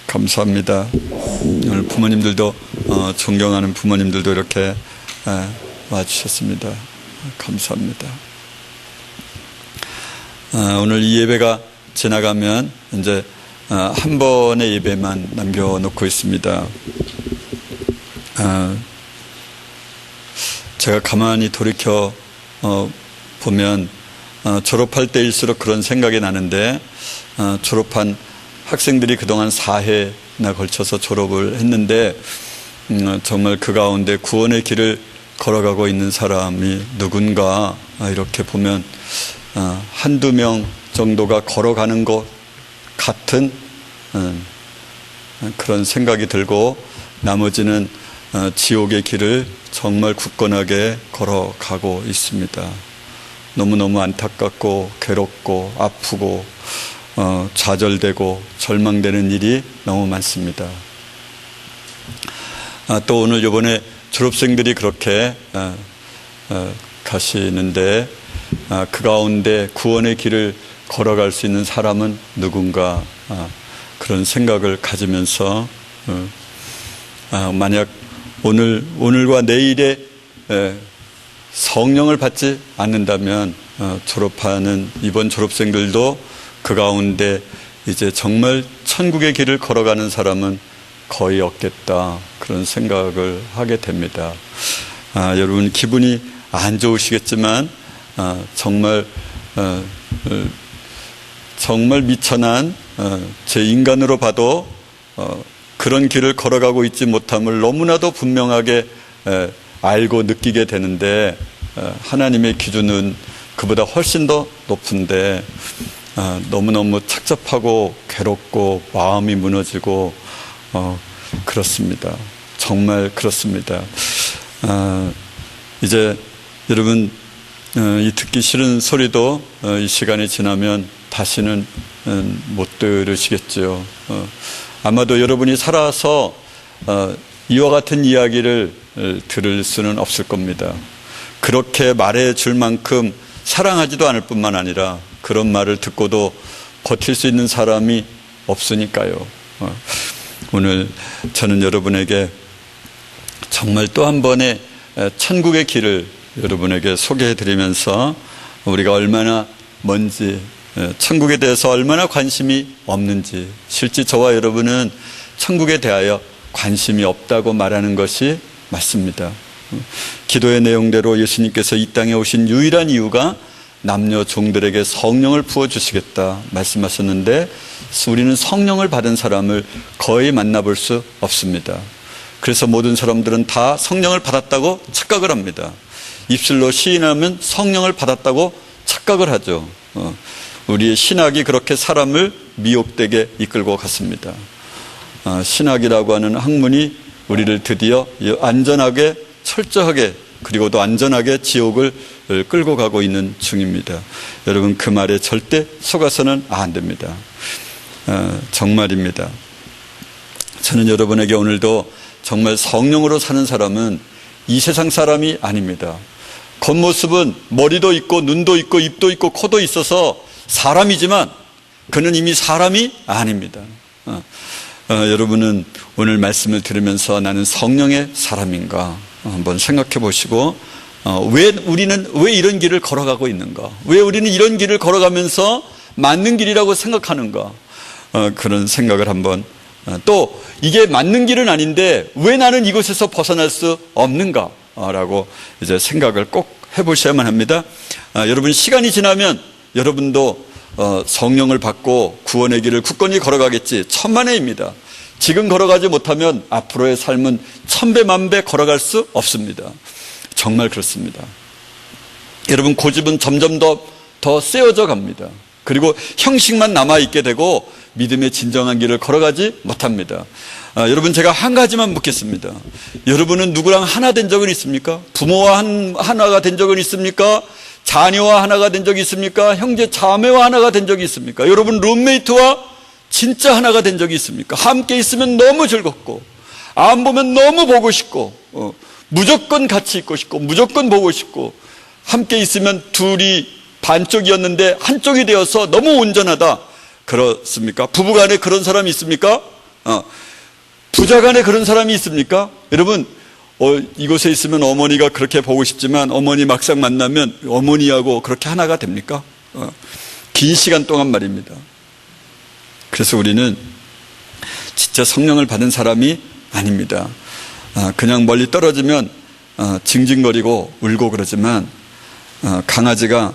감사합니다. 오늘 부모님들도 존경하는 부모님들도 이렇게 와주셨습니다. 감사합니다. 오늘 이 예배가 지나가면 이제 한 번의 예배만 남겨놓고 있습니다. 제가 가만히 돌이켜 보면 졸업할 때일수록 그런 생각이 나는데, 졸업한 학생들이 그동안 4회나 걸쳐서 졸업을 했는데 정말 그 가운데 구원의 길을 걸어가고 있는 사람이 누군가 이렇게 보면 한두 명 정도가 걸어가는 것 같은 그런 생각이 들고, 나머지는 지옥의 길을 정말 굳건하게 걸어가고 있습니다. 너무너무 안타깝고 괴롭고 아프고 좌절되고 절망되는 일이 너무 많습니다. 또 오늘 이번에 졸업생들이 그렇게 가시는데, 그 가운데 구원의 길을 걸어갈 수 있는 사람은 누군가, 그런 생각을 가지면서 만약 오늘과 내일에 성령을 받지 않는다면 졸업하는 이번 졸업생들도 그 가운데 이제 정말 천국의 길을 걸어가는 사람은 거의 없겠다, 그런 생각을 하게 됩니다. 여러분 기분이 안 좋으시겠지만 정말 미천한 제 인간으로 봐도 그런 길을 걸어가고 있지 못함을 너무나도 분명하게 알고 느끼게 되는데, 하나님의 기준은 그보다 훨씬 더 높은데 너무너무 착잡하고 괴롭고 마음이 무너지고 그렇습니다. 정말 그렇습니다. 이제 여러분 이 듣기 싫은 소리도 이 시간이 지나면 다시는 못 들으시겠죠. 아마도 여러분이 살아서 이와 같은 이야기를 들을 수는 없을 겁니다. 그렇게 말해 줄 만큼 사랑하지도 않을 뿐만 아니라 그런 말을 듣고도 버틸 수 있는 사람이 없으니까요. 오늘 저는 여러분에게 정말 또 한 번의 천국의 길을 여러분에게 소개해 드리면서, 우리가 얼마나 먼지, 천국에 대해서 얼마나 관심이 없는지, 실제 저와 여러분은 천국에 대하여 관심이 없다고 말하는 것이 맞습니다. 기도의 내용대로 예수님께서 이 땅에 오신 유일한 이유가 남녀 종들에게 성령을 부어주시겠다 말씀하셨는데, 우리는 성령을 받은 사람을 거의 만나볼 수 없습니다. 그래서 모든 사람들은 다 성령을 받았다고 착각을 합니다. 입술로 시인하면 성령을 받았다고 착각을 하죠. 우리의 신학이 그렇게 사람을 미혹되게 이끌고 갔습니다. 신학이라고 하는 학문이 우리를 드디어 안전하게, 철저하게, 그리고도 안전하게 지옥을 끌고 가고 있는 중입니다. 여러분 그 말에 절대 속아서는 안 됩니다. 정말입니다. 저는 여러분에게 오늘도 정말 성령으로 사는 사람은 이 세상 사람이 아닙니다. 겉모습은 머리도 있고 눈도 있고 입도 있고 코도 있어서 사람이지만 그는 이미 사람이 아닙니다. 여러분은 오늘 말씀을 들으면서 나는 성령의 사람인가 한번 생각해 보시고, 왜 이런 길을 걸어가고 있는가, 왜 우리는 이런 길을 걸어가면서 맞는 길이라고 생각하는가, 그런 생각을 한번, 또 이게 맞는 길은 아닌데 왜 나는 이곳에서 벗어날 수 없는가 라고 이제 생각을 꼭 해보셔야만 합니다. 여러분 시간이 지나면 여러분도 성령을 받고 구원의 길을 굳건히 걸어가겠지, 천만에입니다. 지금 걸어가지 못하면 앞으로의 삶은 천배 만배 걸어갈 수 없습니다. 정말 그렇습니다. 여러분 고집은 점점 더 세워져 갑니다. 그리고 형식만 남아있게 되고 믿음의 진정한 길을 걸어가지 못합니다. 여러분 제가 한 가지만 묻겠습니다. 여러분은 누구랑 하나 된 적은 있습니까? 부모와 하나가 된 적은 있습니까? 자녀와 하나가 된 적이 있습니까? 형제 자매와 하나가 된 적이 있습니까? 여러분 룸메이트와 진짜 하나가 된 적이 있습니까? 함께 있으면 너무 즐겁고, 안 보면 너무 보고 싶고, 무조건 같이 있고 싶고, 무조건 보고 싶고, 함께 있으면 둘이 반쪽이었는데 한쪽이 되어서 너무 온전하다, 그렇습니까? 부부간에 그런 사람이 있습니까? 부자간에 그런 사람이 있습니까? 여러분, 이곳에 있으면 어머니가 그렇게 보고 싶지만 어머니 막상 만나면 어머니하고 그렇게 하나가 됩니까? 긴 시간 동안 말입니다. 그래서 우리는 진짜 성령을 받은 사람이 아닙니다. 그냥 멀리 떨어지면 징징거리고 울고 그러지만 강아지가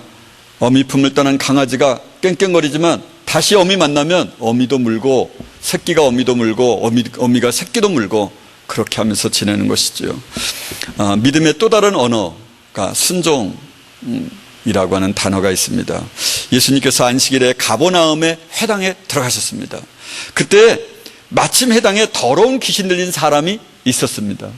어미 품을 떠난 강아지가 깽깽거리지만 다시 어미 만나면 어미도 물고 새끼가 어미도 물고 어미가 새끼도 물고 그렇게 하면서 지내는 것이죠. 믿음의 또 다른 언어가 순종이라고 하는 단어가 있습니다. 예수님께서 안식일에 가버나움의 회당에 들어가셨습니다. 그때 마침 회당에 더러운 귀신 들린 사람이 있었습니다.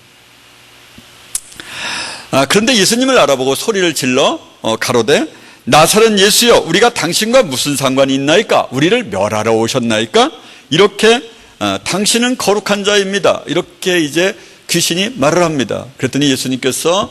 그런데 예수님을 알아보고 소리를 질러 가로되 나사렛 예수여, 우리가 당신과 무슨 상관이 있나이까? 우리를 멸하러 오셨나이까? 이렇게 당신은 거룩한 자입니다. 이렇게 이제 귀신이 말을 합니다. 그랬더니 예수님께서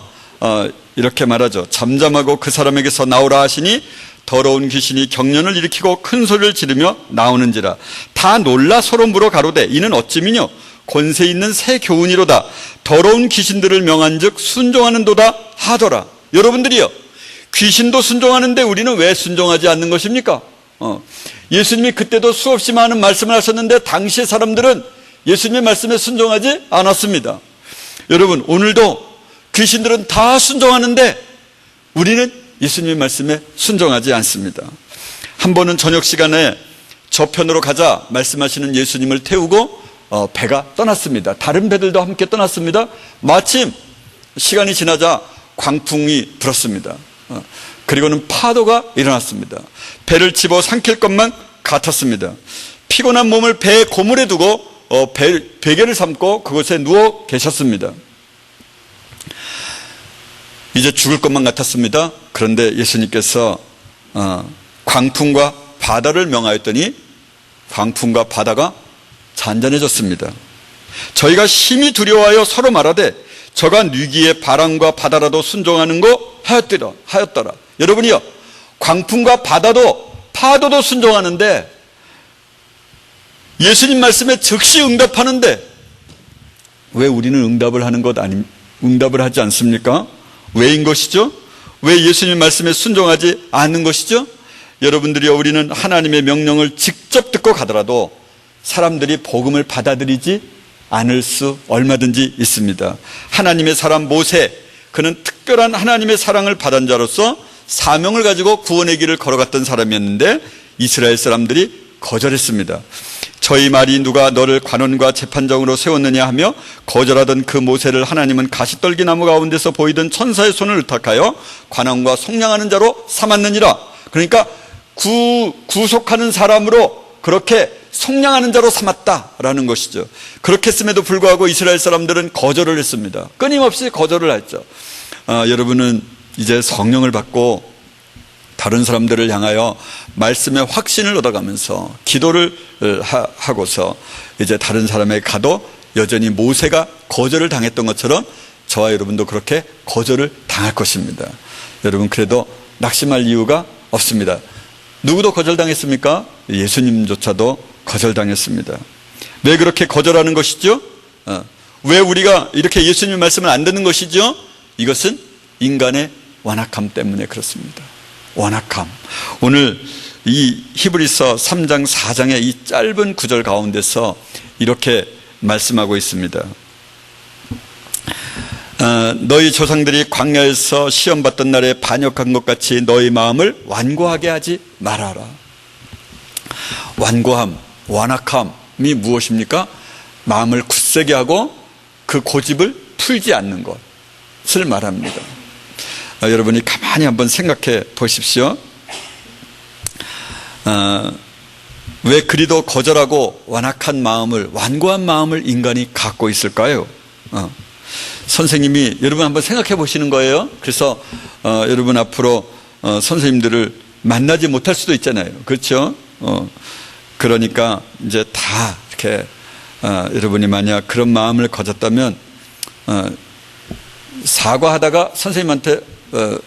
이렇게 말하죠. 잠잠하고 그 사람에게서 나오라 하시니 더러운 귀신이 경련을 일으키고 큰 소리를 지르며 나오는지라. 다 놀라 서로 물어 가로되 이는 어찌미뇨? 권세 있는 새 교훈이로다. 더러운 귀신들을 명한즉 순종하는도다 하더라. 여러분들이요, 귀신도 순종하는데 우리는 왜 순종하지 않는 것입니까? 예수님이 그때도 수없이 많은 말씀을 하셨는데 당시의 사람들은 예수님의 말씀에 순종하지 않았습니다. 여러분, 오늘도 귀신들은 다 순종하는데 우리는 예수님의 말씀에 순종하지 않습니다. 한 번은 저녁 시간에 저편으로 가자 말씀하시는 예수님을 태우고 배가 떠났습니다. 다른 배들도 함께 떠났습니다. 마침 시간이 지나자 광풍이 불었습니다. 그리고는 파도가 일어났습니다. 배를 집어 삼킬 것만 같았습니다. 피곤한 몸을 배의 고물에 두고 베개를 삼고 그곳에 누워 계셨습니다. 이제 죽을 것만 같았습니다. 그런데 예수님께서 광풍과 바다를 명하였더니 광풍과 바다가 잔잔해졌습니다. 저희가 심히 두려워하여 서로 말하되 저가 뉘기에 바람과 바다라도 순종하는 거 하였더라. 여러분이요, 광풍과 바다도 파도도 순종하는데 예수님 말씀에 즉시 응답하는데 왜 우리는 응답을 하지 않습니까? 왜인 것이죠? 왜 예수님 말씀에 순종하지 않는 것이죠? 여러분들이요, 우리는 하나님의 명령을 직접 듣고 가더라도 사람들이 복음을 받아들이지 않을 수 얼마든지 있습니다. 하나님의 사람 모세, 그는 특별한 하나님의 사랑을 받은 자로서 사명을 가지고 구원의 길을 걸어갔던 사람이었는데 이스라엘 사람들이 거절했습니다. 저희 말이 누가 너를 관원과 재판장으로 세웠느냐 하며 거절하던 그 모세를 하나님은 가시떨기 나무 가운데서 보이던 천사의 손을 의탁하여 관원과 속량하는 자로 삼았느니라. 그러니까 구속하는 사람으로 그렇게 속량하는 자로 삼았다라는 것이죠. 그렇게 했음에도 불구하고 이스라엘 사람들은 거절을 했습니다. 끊임없이 거절을 했죠. 여러분은 이제 성령을 받고 다른 사람들을 향하여 말씀의 확신을 얻어가면서 기도를 하고서 이제 다른 사람에게 가도 여전히 모세가 거절을 당했던 것처럼 저와 여러분도 그렇게 거절을 당할 것입니다. 여러분, 그래도 낙심할 이유가 없습니다. 누구도 거절당했습니까? 예수님조차도 거절당했습니다. 왜 그렇게 거절하는 것이죠? 왜 우리가 이렇게 예수님 말씀을 안 듣는 것이죠? 이것은 인간의 완악함 때문에 그렇습니다. 완악함. 오늘 이 히브리서 3장 4장의 이 짧은 구절 가운데서 이렇게 말씀하고 있습니다. 너희 조상들이 광야에서 시험받던 날에 반역한 것 같이 너희 마음을 완고하게 하지 말아라. 완고함, 완악함이 무엇입니까? 마음을 굳세게 하고 그 고집을 풀지 않는 것을 말합니다. 여러분이 가만히 한번 생각해 보십시오. 왜 그리도 거절하고 완악한 마음을, 완고한 마음을 인간이 갖고 있을까요? 선생님이 여러분 한번 생각해 보시는 거예요. 그래서 여러분 앞으로 선생님들을 만나지 못할 수도 있잖아요. 그렇죠? 그러니까 이제 다 이렇게 여러분이 만약 그런 마음을 가졌다면 사과하다가 선생님한테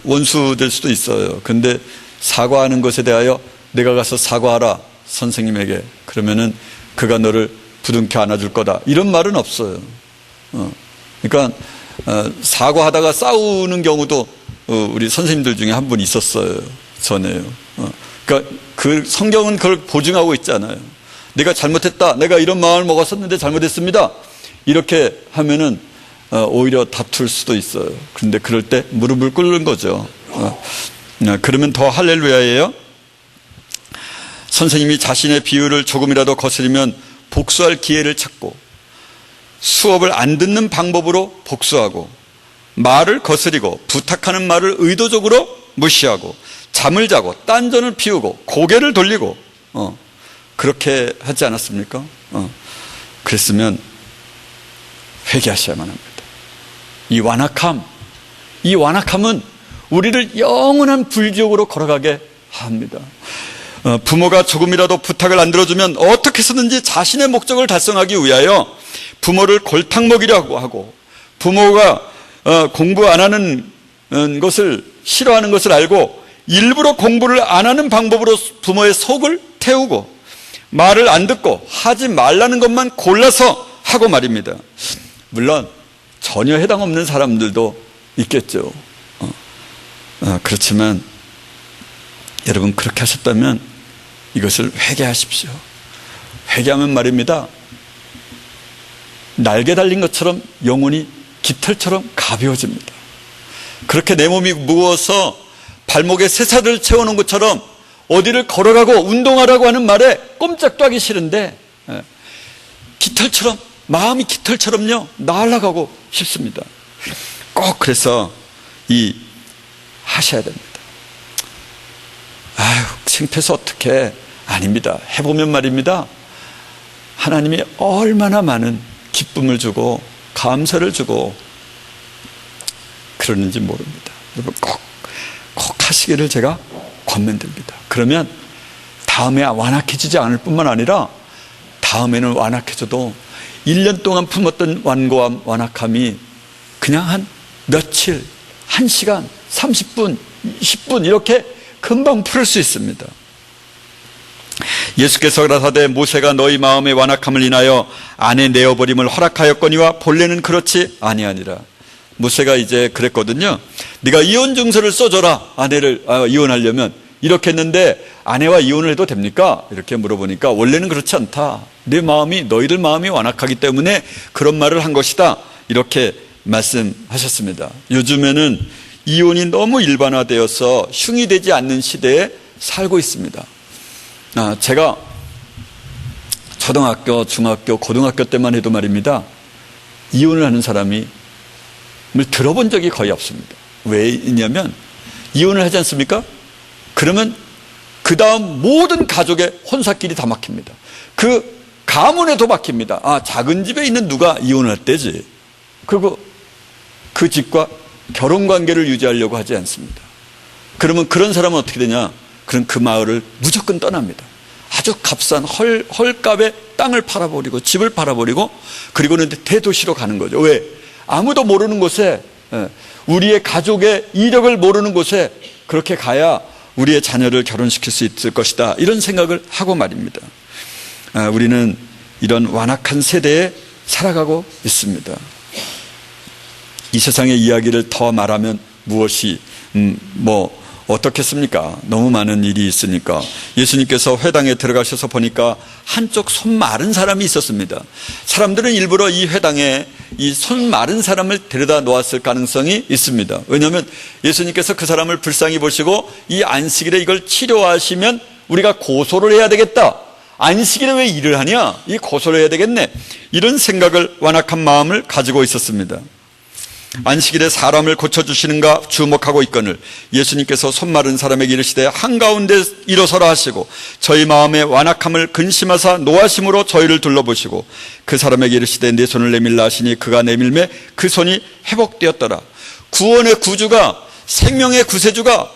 원수 될 수도 있어요. 근데 사과하는 것에 대하여 내가 가서 사과하라, 선생님에게. 그러면은 그가 너를 부둥켜 안아줄 거다. 이런 말은 없어요. 그러니까 사과하다가 싸우는 경우도 우리 선생님들 중에 한 분 있었어요. 전에요. 그러니까 그 성경은 그걸 보증하고 있잖아요. 내가 잘못했다. 내가 이런 마음을 먹었었는데 잘못했습니다. 이렇게 하면은 오히려 다툴 수도 있어요. 그런데 그럴 때 무릎을 꿇는 거죠. 그러면 더 할렐루야예요. 선생님이 자신의 비유를 조금이라도 거스르면 복수할 기회를 찾고, 수업을 안 듣는 방법으로 복수하고, 말을 거스리고 부탁하는 말을 의도적으로 무시하고, 잠을 자고 딴전을 피우고 고개를 돌리고 그렇게 하지 않았습니까? 그랬으면 회개하셔야만 합니다. 이 완악함은 우리를 영원한 불지옥으로 걸어가게 합니다. 부모가 조금이라도 부탁을 안 들어주면 어떻게 해서든지 자신의 목적을 달성하기 위하여 부모를 골탕 먹이려고 하고, 부모가 공부 안 하는 것을 싫어하는 것을 알고 일부러 공부를 안 하는 방법으로 부모의 속을 태우고, 말을 안 듣고 하지 말라는 것만 골라서 하고 말입니다. 물론 전혀 해당 없는 사람들도 있겠죠. 그렇지만 여러분, 그렇게 하셨다면 이것을 회개하십시오. 회개하면 말입니다, 날개 달린 것처럼 영혼이 깃털처럼 가벼워집니다. 그렇게 내 몸이 무거워서 발목에 쇠사슬을 채워놓은 것처럼 어디를 걸어가고 운동하라고 하는 말에 꼼짝도 하기 싫은데, 깃털처럼, 마음이 깃털처럼요 날아가고 싶습니다. 꼭 그래서 하셔야 됩니다. 아유, 창피해서 어떡해. 아닙니다. 해보면 말입니다, 하나님이 얼마나 많은 기쁨을 주고 감사를 주고 그러는지 모릅니다. 여러분, 꼭 하시기를 제가 권면드립니다. 그러면 다음에 완악해지지 않을 뿐만 아니라 다음에는 완악해져도 1년 동안 품었던 완고함, 완악함이 그냥 한 며칠, 1시간, 30분, 10분 이렇게 금방 풀을 수 있습니다. 예수께서 가라사대 모세가 너희 마음의 완악함을 인하여 아내 내어버림을 허락하였거니와 본래는 그렇지 아니하니라. 모세가 이제 그랬거든요. 네가 이혼 증서를 써줘라. 아내를 이혼하려면. 이렇게 했는데 아내와 이혼을 해도 됩니까? 이렇게 물어보니까 원래는 그렇지 않다. 너희들 마음이 완악하기 때문에 그런 말을 한 것이다. 이렇게 말씀하셨습니다. 요즘에는 이혼이 너무 일반화되어서 흉이 되지 않는 시대에 살고 있습니다. 제가 초등학교, 중학교, 고등학교 때만 해도 말입니다, 이혼을 하는 사람이 들어본 적이 거의 없습니다. 왜냐면 이혼을 하지 않습니까? 그러면 그 다음 모든 가족의 혼사길이 다 막힙니다. 그 가문에도 막힙니다. 작은 집에 있는 누가 이혼을 했대지. 그리고 그 집과 결혼관계를 유지하려고 하지 않습니다. 그러면 그런 사람은 어떻게 되냐? 그럼 그 마을을 무조건 떠납니다. 아주 값싼 헐값의 땅을 팔아버리고 집을 팔아버리고, 그리고는 대도시로 가는 거죠. 왜? 아무도 모르는 곳에, 우리의 가족의 이력을 모르는 곳에 그렇게 가야 우리의 자녀를 결혼시킬 수 있을 것이다, 이런 생각을 하고 말입니다. 우리는 이런 완악한 세대에 살아가고 있습니다. 이 세상의 이야기를 더 말하면 무엇이 어떻겠습니까? 너무 많은 일이 있으니까. 예수님께서 회당에 들어가셔서 보니까 한쪽 손 마른 사람이 있었습니다. 사람들은 일부러 이 회당에 이 손 마른 사람을 데려다 놓았을 가능성이 있습니다. 왜냐하면 예수님께서 그 사람을 불쌍히 보시고 이 안식일에 이걸 치료하시면 우리가 고소를 해야 되겠다. 안식일에 왜 일을 하냐? 이 고소를 해야 되겠네. 이런 생각을, 완악한 마음을 가지고 있었습니다. 안식일에 사람을 고쳐주시는가 주목하고 있거늘 예수님께서 손 마른 사람에게 이르시되 한가운데 일어서라 하시고 저희 마음의 완악함을 근심하사 노하심으로 저희를 둘러보시고 그 사람에게 이르시되 내 손을 내밀라 하시니 그가 내밀매 그 손이 회복되었더라. 구원의 구주가, 생명의 구세주가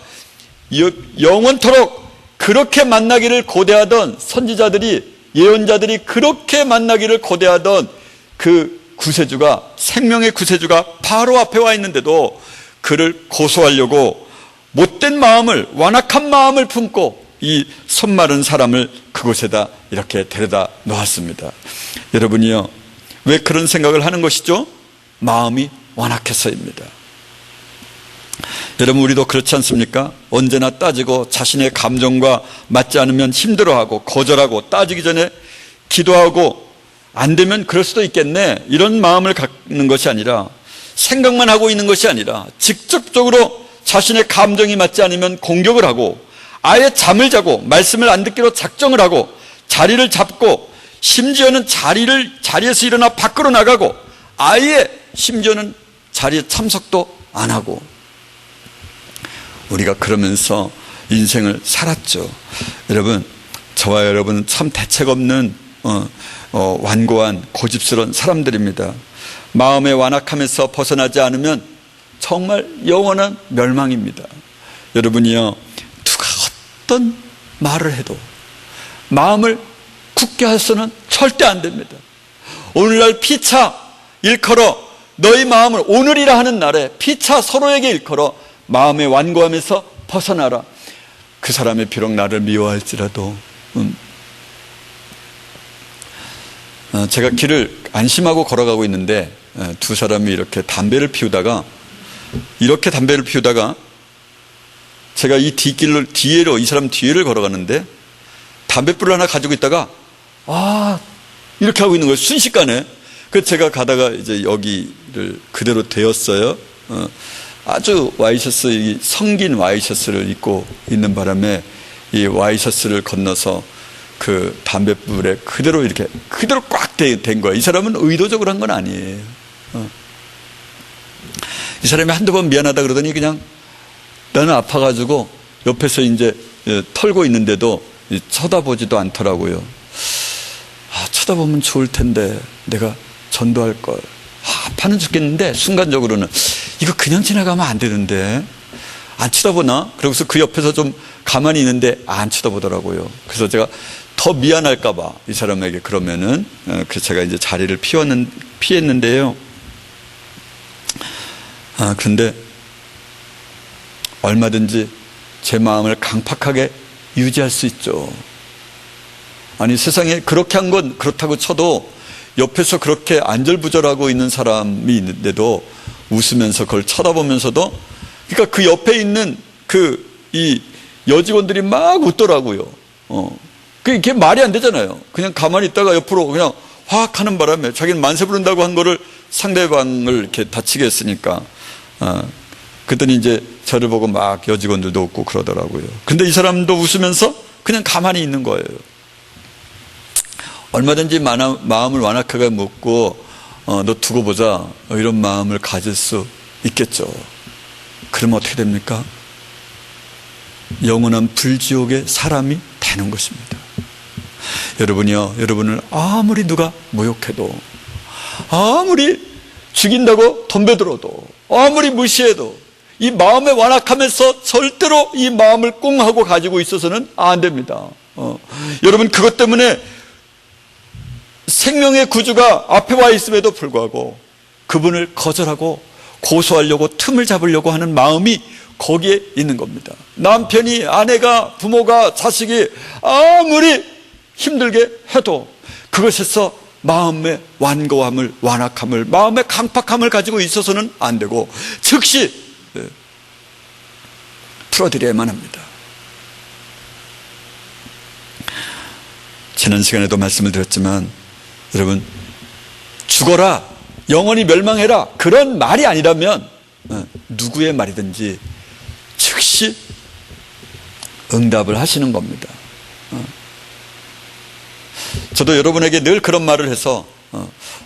영원토록 그렇게 만나기를 고대하던 선지자들이, 예언자들이 그렇게 만나기를 고대하던 그 구세주가, 생명의 구세주가 바로 앞에 와 있는데도 그를 고소하려고 못된 마음을, 완악한 마음을 품고 이 손 마른 사람을 그곳에다 이렇게 데려다 놓았습니다. 여러분이요, 왜 그런 생각을 하는 것이죠? 마음이 완악해서입니다. 여러분, 우리도 그렇지 않습니까? 언제나 따지고 자신의 감정과 맞지 않으면 힘들어하고 거절하고 따지기 전에 기도하고 안 되면 그럴 수도 있겠네, 이런 마음을 갖는 것이 아니라, 생각만 하고 있는 것이 아니라 직접적으로 자신의 감정이 맞지 않으면 공격을 하고 아예 잠을 자고 말씀을 안 듣기로 작정을 하고 자리를 잡고 심지어는 자리에서 일어나 밖으로 나가고 아예 심지어는 자리에 참석도 안 하고, 우리가 그러면서 인생을 살았죠. 여러분, 저와 여러분은 참 대책 없는 완고한 고집스러운 사람들입니다. 마음의 완악함에서 벗어나지 않으면 정말 영원한 멸망입니다. 여러분이요, 누가 어떤 말을 해도 마음을 굳게 해서는 절대 안 됩니다. 오늘날 피차 일컬어 너희 마음을, 오늘이라 하는 날에 피차 서로에게 일컬어 마음의 완고함에서 벗어나라. 그 사람이 비록 나를 미워할지라도 제가 길을 안심하고 걸어가고 있는데 두 사람이 이렇게 담배를 피우다가 제가 이 뒤로 이 사람 뒤를 걸어가는데 담뱃불을 하나 가지고 있다가 이렇게 하고 있는 거예요, 순식간에. 그래서 제가 가다가 이제 여기를 그대로 대었어요. 아주 와이셔츠, 성긴 와이셔츠를 입고 있는 바람에 이 와이셔츠를 건너서 그 담뱃불에 그대로 꽉 된 거예요. 이 사람은 의도적으로 한 건 아니에요. 이 사람이 한두 번 미안하다 그러더니 그냥 나는 아파가지고 옆에서 이제 털고 있는데도 쳐다보지도 않더라고요. 쳐다보면 좋을 텐데 내가 전도할 걸. 아파는 죽겠는데 순간적으로는 이거 그냥 지나가면 안 되는데 안 쳐다보나? 그러고서 그 옆에서 좀 가만히 있는데 안 쳐다보더라고요. 그래서 제가 더 미안할까 봐 이 사람에게 그러면은 그래서 제가 이제 자리를 피했는데요. 그런데 얼마든지 제 마음을 강팍하게 유지할 수 있죠. 아니, 세상에 그렇게 한 건 그렇다고 쳐도 옆에서 그렇게 안절부절하고 있는 사람이 있는데도 웃으면서 그걸 쳐다보면서도, 그러니까 그 옆에 있는 이 여직원들이 막 웃더라고요. 그게 말이 안 되잖아요. 그냥 가만히 있다가 옆으로 그냥 확 하는 바람에 자기는 만세 부른다고 한 거를 상대방을 이렇게 다치게 했으니까. 그랬더니 이제 저를 보고 막 여직원들도 웃고 그러더라고요. 근데 이 사람도 웃으면서 그냥 가만히 있는 거예요. 얼마든지 마음을 완악하게 묻고 너 두고 보자, 이런 마음을 가질 수 있겠죠. 그러면 어떻게 됩니까? 영원한 불지옥의 사람이 되는 것입니다. 여러분이요, 여러분을 아무리 누가 모욕해도, 아무리 죽인다고 덤벼들어도, 아무리 무시해도 이 마음의 완악함에서 절대로 이 마음을 꽁 하고 가지고 있어서는 안 됩니다. 여러분, 그것 때문에 생명의 구주가 앞에 와 있음에도 불구하고 그분을 거절하고 고소하려고 틈을 잡으려고 하는 마음이 거기에 있는 겁니다. 남편이, 아내가, 부모가, 자식이 아무리 힘들게 해도 그것에서 마음의 완고함을, 완악함을, 마음의 강팍함을 가지고 있어서는 안 되고 즉시 풀어드려야만 합니다. 지난 시간에도 말씀을 드렸지만 여러분, 죽어라, 영원히 멸망해라, 그런 말이 아니라면 누구의 말이든지 즉시 응답을 하시는 겁니다. 저도 여러분에게 늘 그런 말을 해서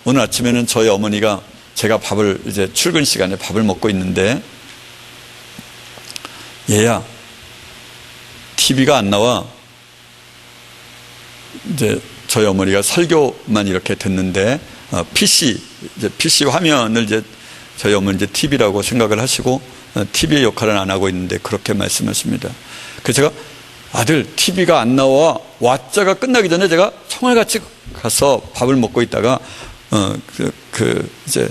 오늘 아침에는 저희 어머니가 제가 이제 출근 시간에 밥을 먹고 있는데, 얘야, TV가 안 나와. 이제 저희 어머니가 설교만 이렇게 듣는데 PC 화면을 이제 저희 어머니 이제 TV라고 생각을 하시고 TV의 역할은 안 하고 있는데 그렇게 말씀하십니다. 그래서 제가 아들, TV가 안 나와. 와자가 끝나기 전에 제가 총알같이 가서 밥을 먹고 있다가 이제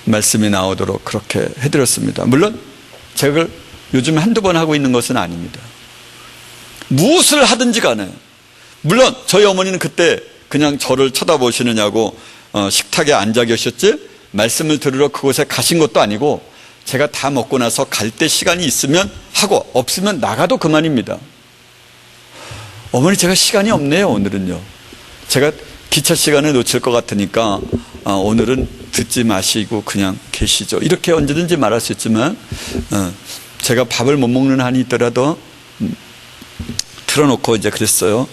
말씀이 나오도록 그렇게 해드렸습니다. 물론 제가 그걸 요즘 한두 번 하고 있는 것은 아닙니다. 무엇을 하든지 간에 물론 저희 어머니는 그때 그냥 저를 쳐다보시느냐고 식탁에 앉아 계셨지 말씀을 들으러 그곳에 가신 것도 아니고 제가 다 먹고 나서 갈 때 시간이 있으면 하고 없으면 나가도 그만입니다. 어머니 제가 시간이 없네요. 오늘은요. 제가 기차 시간을 놓칠 것 같으니까 오늘은 듣지 마시고 그냥 계시죠. 이렇게 언제든지 말할 수 있지만 제가 밥을 못 먹는 한이 있더라도 틀어놓고 이제 그랬어요.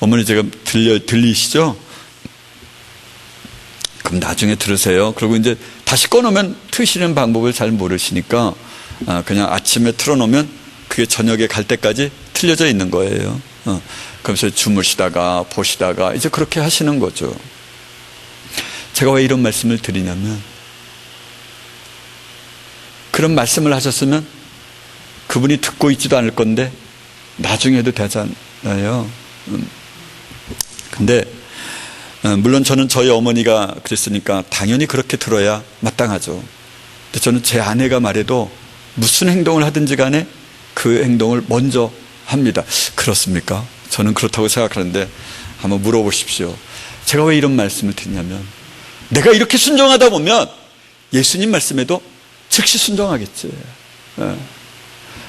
어머니 제가 들리시죠? 그럼 나중에 들으세요. 그리고 이제 다시 꺼놓으면 트시는 방법을 잘 모르시니까 그냥 아침에 틀어놓으면 그게 저녁에 갈 때까지 틀려져 있는 거예요. 그러면서 주무시다가 보시다가 이제 그렇게 하시는 거죠. 제가 왜 이런 말씀을 드리냐면 그런 말씀을 하셨으면 그분이 듣고 있지도 않을 건데 나중에 해도 되잖아요. 근데 물론 저는 저희 어머니가 그랬으니까 당연히 그렇게 들어야 마땅하죠. 근데 저는 제 아내가 말해도 무슨 행동을 하든지 간에 그 행동을 먼저 합니다. 그렇습니까? 저는 그렇다고 생각하는데 한번 물어보십시오. 제가 왜 이런 말씀을 드리냐면 내가 이렇게 순종하다 보면 예수님 말씀에도 즉시 순종하겠지.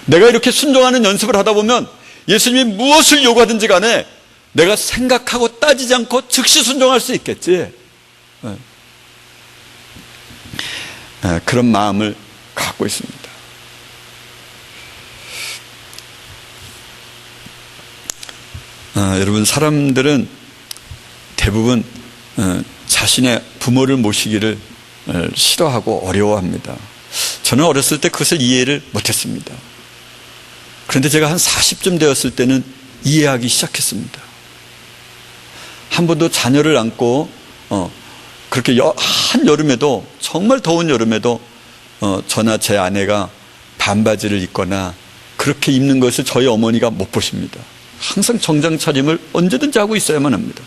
내가 이렇게 순종하는 연습을 하다 보면 예수님이 무엇을 요구하든지 간에 내가 생각하고 따지지 않고 즉시 순종할 수 있겠지. 그런 마음을 갖고 있습니다. 여러분 사람들은 대부분 자신의 부모를 모시기를 싫어하고 어려워합니다. 저는 어렸을 때 그것을 이해를 못했습니다. 그런데 제가 한 40쯤 되었을 때는 이해하기 시작했습니다. 한 번도 자녀를 안고 그렇게 한 여름에도 정말 더운 여름에도 저나 제 아내가 반바지를 입거나 그렇게 입는 것을 저희 어머니가 못 보십니다. 항상 정장 차림을 언제든지 하고 있어야만 합니다.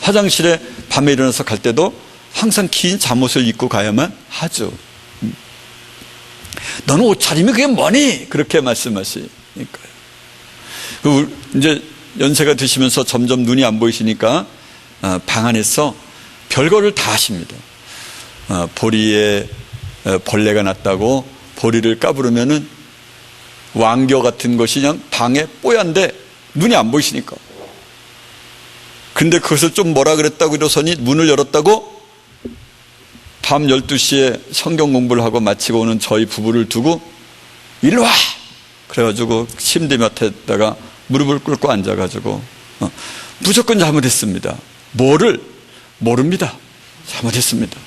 화장실에 밤에 일어나서 갈 때도 항상 긴 잠옷을 입고 가야만 하죠. 너는 옷차림이 그게 뭐니? 그렇게 말씀하시니까요. 이제 연세가 드시면서 점점 눈이 안 보이시니까 방 안에서 별거를 다 하십니다. 보리에 벌레가 났다고 보리를 까부르면은 왕겨 같은 것이 그냥 방에 뽀얀데 눈이 안 보이시니까. 근데 그것을 좀 뭐라 그랬다고 이러서니 문을 열었다고 밤 12시에 성경 공부를 하고 마치고 오는 저희 부부를 두고 일로 와! 그래가지고 침대 밑에다가 무릎을 꿇고 앉아가지고 무조건 잘못했습니다. 뭐를? 모릅니다. 잘못했습니다.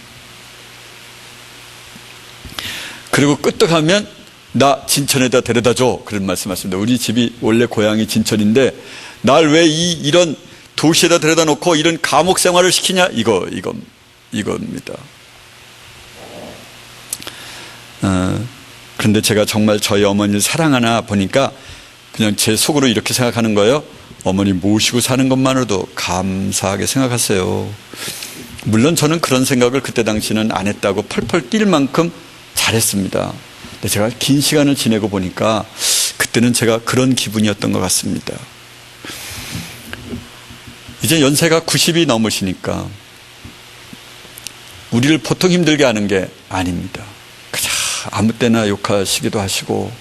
그리고 끄떡하면 나 진천에다 데려다 줘. 그런 말씀하십니다. 우리 집이 원래 고향이 진천인데 날 왜 이런 도시에다 데려다 놓고 이런 감옥 생활을 시키냐? 이겁니다. 그런데 제가 정말 저희 어머니를 사랑하나 보니까 그냥 제 속으로 이렇게 생각하는 거예요. 어머니 모시고 사는 것만으로도 감사하게 생각하세요. 물론 저는 그런 생각을 그때 당시는 안 했다고 펄펄 뛸 만큼 잘했습니다. 근데 제가 긴 시간을 지내고 보니까 그때는 제가 그런 기분이었던 것 같습니다. 이제 연세가 90이 넘으시니까 우리를 보통 힘들게 하는 게 아닙니다. 그냥 아무 때나 욕하시기도 하시고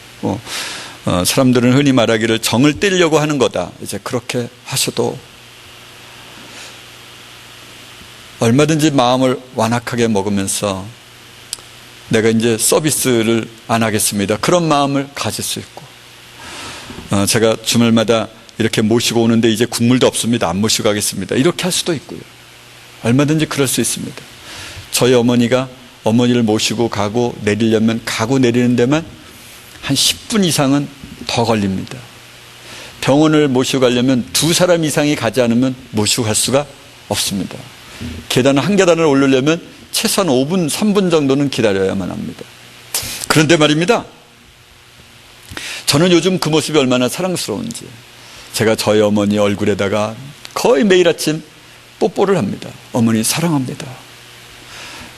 사람들은 흔히 말하기를 정을 떼려고 하는 거다. 이제 그렇게 하셔도 얼마든지 마음을 완악하게 먹으면서 내가 이제 서비스를 안 하겠습니다. 그런 마음을 가질 수 있고 제가 주말마다 이렇게 모시고 오는데 이제 국물도 없습니다. 안 모시고 가겠습니다. 이렇게 할 수도 있고요. 얼마든지 그럴 수 있습니다. 저희 어머니가 어머니를 모시고 가고 내리려면 가고 내리는 데만 한 10분 이상은 더 걸립니다. 병원을 모시고 가려면 2사람 이상이 가지 않으면 모시고 갈 수가 없습니다. 계단을 한 계단을 오르려면 최소한 5분, 3분 정도는 기다려야만 합니다. 그런데 말입니다. 저는 요즘 그 모습이 얼마나 사랑스러운지 제가 저희 어머니 얼굴에다가 거의 매일 아침 뽀뽀를 합니다. 어머니 사랑합니다.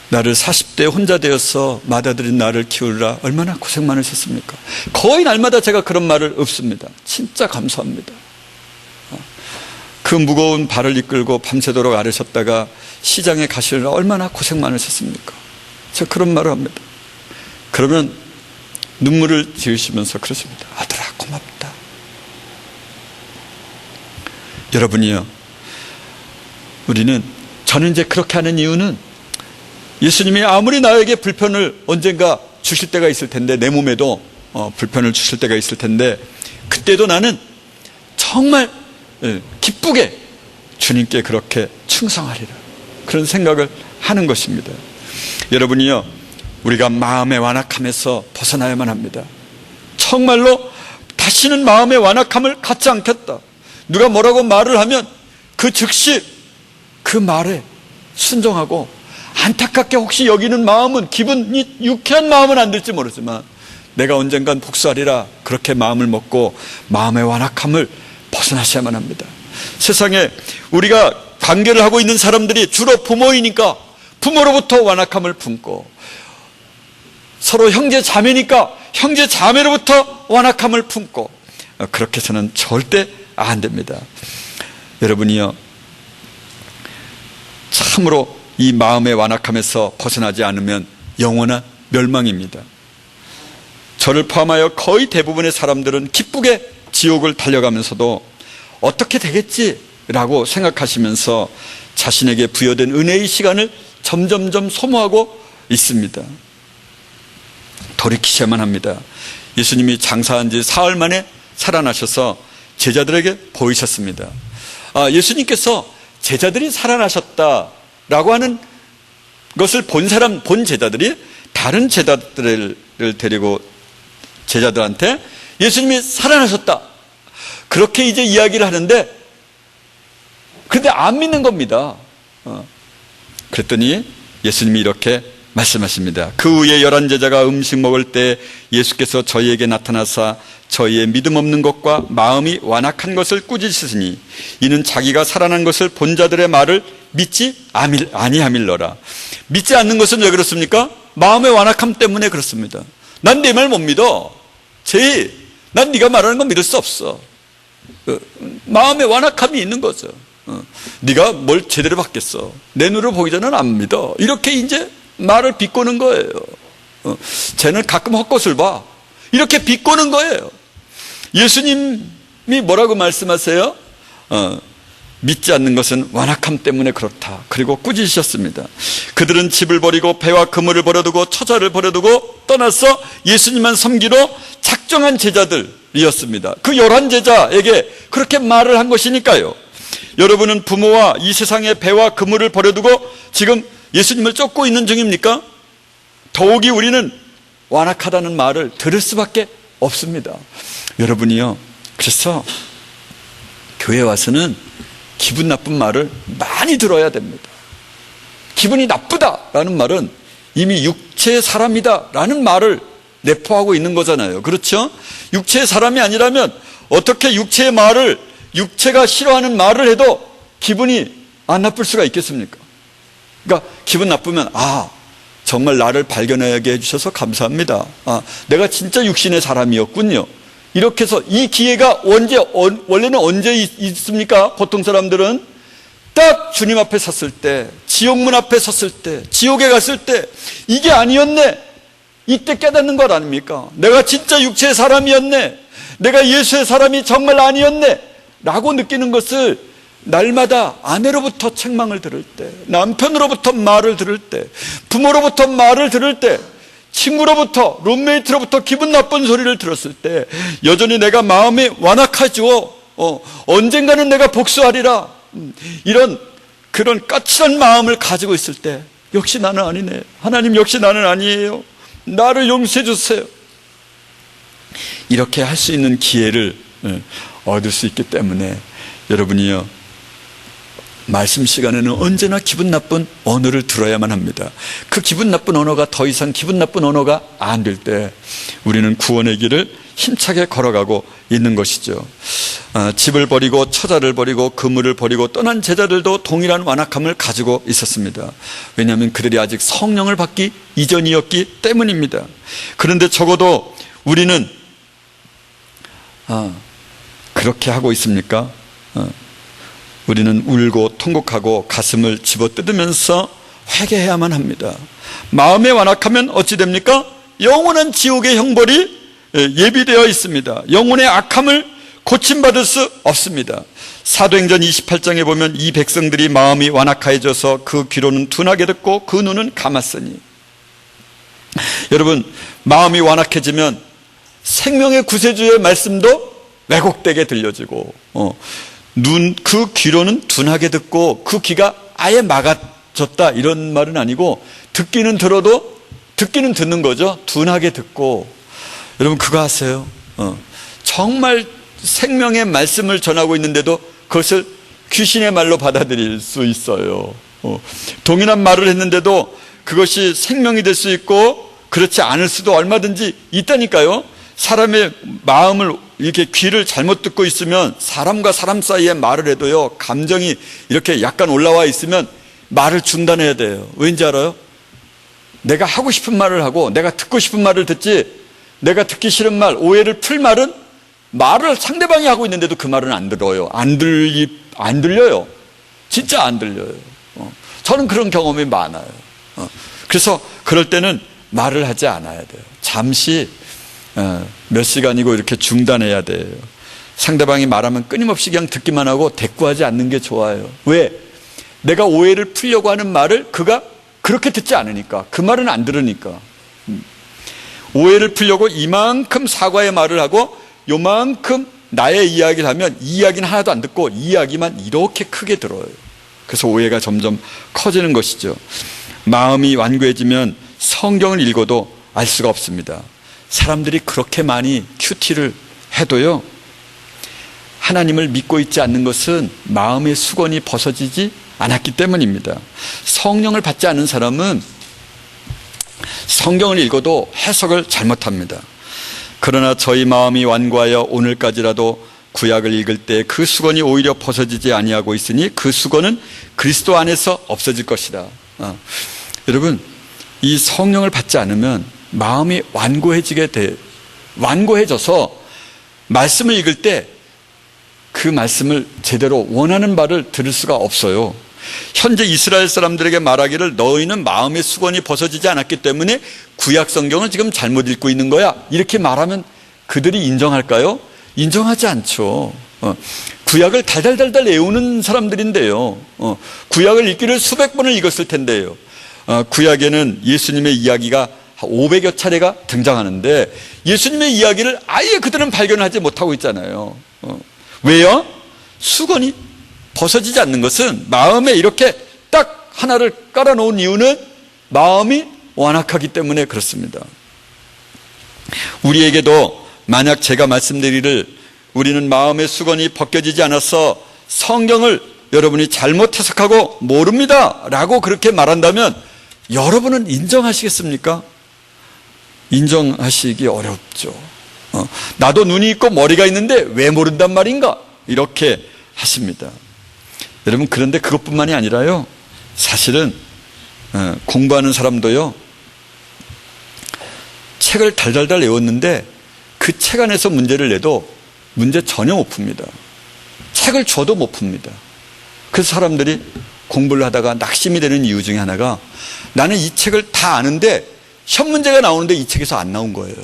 나를 40대에 혼자 되어서 맏아들인 나를 키우느라 얼마나 고생 많으셨습니까? 거의 날마다 제가 그런 말을 읊습니다. 진짜 감사합니다. 그 무거운 발을 이끌고 밤새도록 앓으셨다가 시장에 가시려면 얼마나 고생 많으셨습니까? 저 그런 말을 합니다. 그러면 눈물을 지으시면서 그러십니다. 아들아, 고맙다. 여러분이요, 저는 이제 그렇게 하는 이유는 예수님이 아무리 나에게 불편을 언젠가 주실 때가 있을 텐데, 내 몸에도 불편을 주실 때가 있을 텐데, 그때도 나는 정말 기쁘게 주님께 그렇게 충성하리라, 그런 생각을 하는 것입니다. 여러분이요, 우리가 마음의 완악함에서 벗어나야만 합니다. 정말로 다시는 마음의 완악함을 갖지 않겠다. 누가 뭐라고 말을 하면 그 즉시 그 말에 순종하고, 안타깝게 혹시 여기는 마음은, 기분이 유쾌한 마음은 안 될지 모르지만 내가 언젠간 복수하리라, 그렇게 마음을 먹고 마음의 완악함을 벗어나셔야만 합니다. 세상에 우리가 관계를 하고 있는 사람들이 주로 부모이니까 부모로부터 완악함을 품고, 서로 형제 자매니까 형제 자매로부터 완악함을 품고, 그렇게 해서는 절대 안 됩니다. 여러분이요, 참으로 이 마음의 완악함에서 벗어나지 않으면 영원한 멸망입니다. 저를 포함하여 거의 대부분의 사람들은 기쁘게 지옥을 달려가면서도 어떻게 되겠지라고 생각하시면서 자신에게 부여된 은혜의 시간을 점점점 소모하고 있습니다. 돌이키셔야만 합니다. 예수님이 장사한 지 사흘 만에 살아나셔서 제자들에게 보이셨습니다. 예수님께서 제자들이 살아나셨다라고 하는 것을 본 제자들이 다른 제자들을 데리고 제자들한테 예수님이 살아나셨다, 그렇게 이제 이야기를 하는데, 그런데 안 믿는 겁니다. 그랬더니 예수님이 이렇게 말씀하십니다. 그 후에 11제자가 음식 먹을 때 예수께서 저희에게 나타나사 저희의 믿음 없는 것과 마음이 완악한 것을 꾸짖으시니 이는 자기가 살아난 것을 본 자들의 말을 믿지 아니함일러라. 믿지 않는 것은 왜 그렇습니까? 마음의 완악함 때문에 그렇습니다. 난 네 말 못 믿어. 난 네가 말하는 건 믿을 수 없어. 마음의 완악함이 있는 거죠. 네가 뭘 제대로 받겠어. 내 눈으로 보기 전에는 안 믿어. 이렇게 이제 말을 비꼬는 거예요. 쟤는 가끔 헛것을 봐. 이렇게 비꼬는 거예요. 예수님이 뭐라고 말씀하세요? 믿지 않는 것은 완악함 때문에 그렇다. 그리고 꾸짖으셨습니다. 그들은 집을 버리고 배와 그물을 버려두고 처자를 버려두고 떠나서 예수님만 섬기러 작정한 제자들이었습니다. 그 11제자에게 그렇게 말을 한 것이니까요. 여러분은 부모와 이 세상의 배와 그물을 버려두고 지금 예수님을 쫓고 있는 중입니까? 더욱이 우리는 완악하다는 말을 들을 수밖에 없습니다. 여러분이요, 그래서 교회 와서는 기분 나쁜 말을 많이 들어야 됩니다. 기분이 나쁘다라는 말은 이미 육체의 사람이다라는 말을 내포하고 있는 거잖아요. 그렇죠? 육체의 사람이 아니라면 어떻게 육체가 싫어하는 말을 해도 기분이 안 나쁠 수가 있겠습니까? 그러니까 기분 나쁘면 정말 나를 발견하게 해주셔서 감사합니다. 내가 진짜 육신의 사람이었군요. 이렇게 해서 이 기회가 원래는 언제 있습니까? 보통 사람들은 딱 주님 앞에 섰을 때, 지옥문 앞에 섰을 때, 지옥에 갔을 때 이게 아니었네, 이때 깨닫는 것 아닙니까? 내가 진짜 육체의 사람이었네, 내가 예수의 사람이 정말 아니었네 라고 느끼는 것을 날마다 아내로부터 책망을 들을 때, 남편으로부터 말을 들을 때, 부모로부터 말을 들을 때, 친구로부터, 룸메이트로부터 기분 나쁜 소리를 들었을 때 여전히 내가 마음이 완악하죠. 언젠가는 내가 복수하리라, 이런 그런 까칠한 마음을 가지고 있을 때 역시 나는 아니네, 하나님 역시 나는 아니에요, 나를 용서해 주세요, 이렇게 할 수 있는 기회를 얻을 수 있기 때문에 여러분이요, 말씀 시간에는 언제나 기분 나쁜 언어를 들어야만 합니다. 그 기분 나쁜 언어가 더 이상 기분 나쁜 언어가 안 될 때 우리는 구원의 길을 힘차게 걸어가고 있는 것이죠. 집을 버리고 처자를 버리고 그물을 버리고 떠난 제자들도 동일한 완악함을 가지고 있었습니다. 왜냐하면 그들이 아직 성령을 받기 이전이었기 때문입니다. 그런데 적어도 우리는 그렇게 하고 있습니까? 우리는 울고 통곡하고 가슴을 집어뜯으면서 회개해야만 합니다. 마음에 완악하면 어찌 됩니까? 영원한 지옥의 형벌이 예비되어 있습니다. 영혼의 악함을 고침받을 수 없습니다. 사도행전 28장에 보면 이 백성들이 마음이 완악하여져서 그 귀로는 둔하게 듣고 그 눈은 감았으니. 여러분, 마음이 완악해지면 생명의 구세주의 말씀도 왜곡되게 들려지고 그 귀로는 둔하게 듣고 그 귀가 아예 막아졌다 이런 말은 아니고 듣기는 들어도 듣기는 듣는 거죠. 둔하게 듣고. 여러분 그거 아세요? 정말 생명의 말씀을 전하고 있는데도 그것을 귀신의 말로 받아들일 수 있어요. 동일한 말을 했는데도 그것이 생명이 될 수 있고 그렇지 않을 수도 얼마든지 있다니까요. 사람의 마음을 이렇게 귀를 잘못 듣고 있으면 사람과 사람 사이에 말을 해도요, 감정이 이렇게 약간 올라와 있으면 말을 중단해야 돼요. 왠지 알아요? 내가 하고 싶은 말을 하고 내가 듣고 싶은 말을 듣지, 내가 듣기 싫은 말, 오해를 풀 말은 말을 상대방이 하고 있는데도 그 말은 안 들어요. 안 들려요. 진짜 안 들려요. 저는 그런 경험이 많아요. 그래서 그럴 때는 말을 하지 않아야 돼요. 잠시 몇 시간이고 이렇게 중단해야 돼요. 상대방이 말하면 끊임없이 그냥 듣기만 하고 대꾸하지 않는 게 좋아요. 왜? 내가 오해를 풀려고 하는 말을 그가 그렇게 듣지 않으니까, 그 말은 안 들으니까. 오해를 풀려고 이만큼 사과의 말을 하고 요만큼 나의 이야기를 하면 이 이야기는 하나도 안 듣고 이 이야기만 이렇게 크게 들어요. 그래서 오해가 점점 커지는 것이죠. 마음이 완고해지면 성경을 읽어도 알 수가 없습니다. 사람들이 그렇게 많이 큐티를 해도요, 하나님을 믿고 있지 않는 것은 마음의 수건이 벗어지지 않았기 때문입니다. 성령을 받지 않은 사람은 성경을 읽어도 해석을 잘못합니다. 그러나 저희 마음이 완고하여 오늘까지라도 구약을 읽을 때 그 수건이 오히려 벗어지지 아니하고 있으니 그 수건은 그리스도 안에서 없어질 것이다. 여러분, 이 성령을 받지 않으면 마음이 완고해져서 말씀을 읽을 때 그 말씀을 제대로 원하는 바를 들을 수가 없어요. 현재 이스라엘 사람들에게 말하기를 너희는 마음의 수건이 벗어지지 않았기 때문에 구약 성경을 지금 잘못 읽고 있는 거야, 이렇게 말하면 그들이 인정할까요? 인정하지 않죠. 구약을 달달달달 외우는 사람들인데요, 구약을 읽기를 수백 번을 읽었을 텐데요, 구약에는 예수님의 이야기가 500여 차례가 등장하는데 예수님의 이야기를 아예 그들은 발견하지 못하고 있잖아요. 왜요? 수건이 벗어지지 않는 것은, 마음에 이렇게 딱 하나를 깔아놓은 이유는 마음이 완악하기 때문에 그렇습니다. 우리에게도 만약 제가 말씀드리기를 우리는 마음의 수건이 벗겨지지 않아서 성경을 여러분이 잘못 해석하고 모릅니다 라고 그렇게 말한다면 여러분은 인정하시겠습니까? 인정하시기 어렵죠. 나도 눈이 있고 머리가 있는데 왜 모른단 말인가? 이렇게 하십니다. 여러분, 그런데 그것뿐만이 아니라요, 사실은 공부하는 사람도요, 책을 달달달 외웠는데 그 책 안에서 문제를 내도 문제 전혀 못 풉니다. 책을 줘도 못 풉니다. 그래서 사람들이 공부를 하다가 낙심이 되는 이유 중에 하나가, 나는 이 책을 다 아는데 시험 문제가 나오는데 이 책에서 안 나온 거예요.